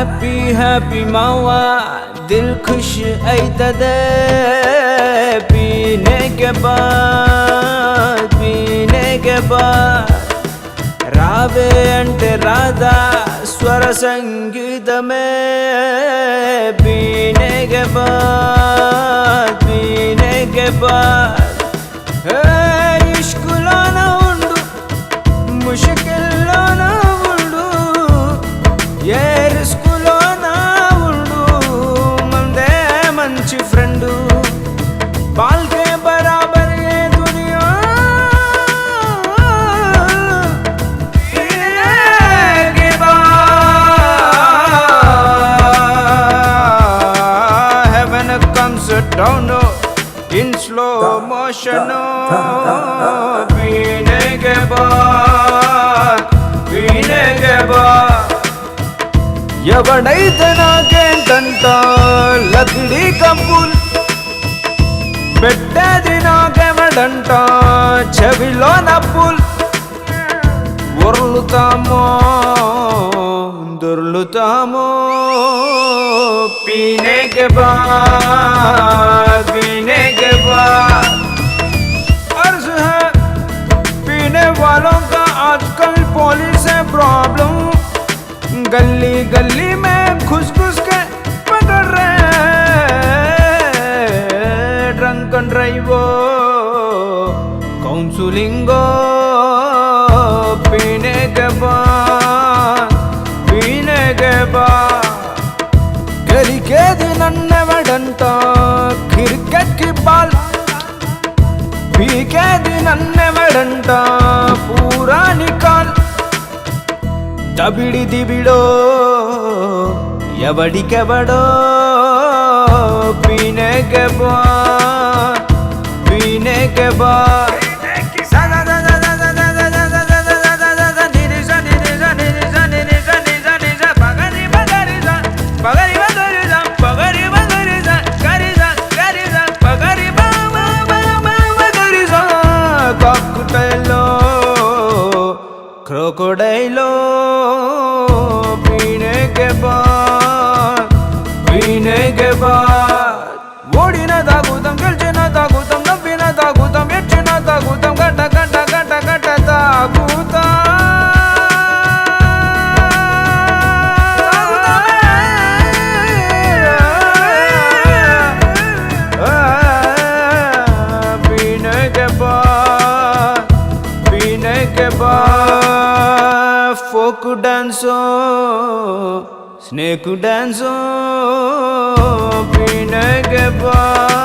happy happy मावा दिल खुश आइतदे पीने के बाद रावे अंटे राधा स्वर संगीत में पीने के बाद इश्कुलो ना उंडू मुश्किलो ना उंडू ये रिस्कुलो ना उंडू मंदे मंची फ्रेंडू बाल के बराबर ये दुनिया के बाद heaven comes down in slow motion पीने के बाद ఎవడైతే నాకేంటంట లకిడి కప్పుల్ పెట్టేది నాకెవడంట చెవిలో నప్పుల్ ఉర్లుతామో దొర్లుతామో పీనే के बाद अर्ज है पीने वालों का आजकल पुलिस है प्रॉब्लम गली गली में घुस के पकड़ रहे ड्रंक एंड ड्राइवो काउंसलिंगो पीने के बाद గరికేది నన్నెవడంట క్రికెట్ కి బాల్ పీకేది నన్నెవడంట పూరా నికాల్ దబిడి దిబిడో ఎవడికెవడో పీనే के बाद क्रोकोडाइलो पीने के बाद ఓడిన తాగుతాం గెలిచిన తాగుతాం నవ్విన తాగుతాం ఎచ్చిన తాగుతాం గట్ట తాగుతా पीने के बाद फोक डांसो स्नेक डांसो पीने के बाद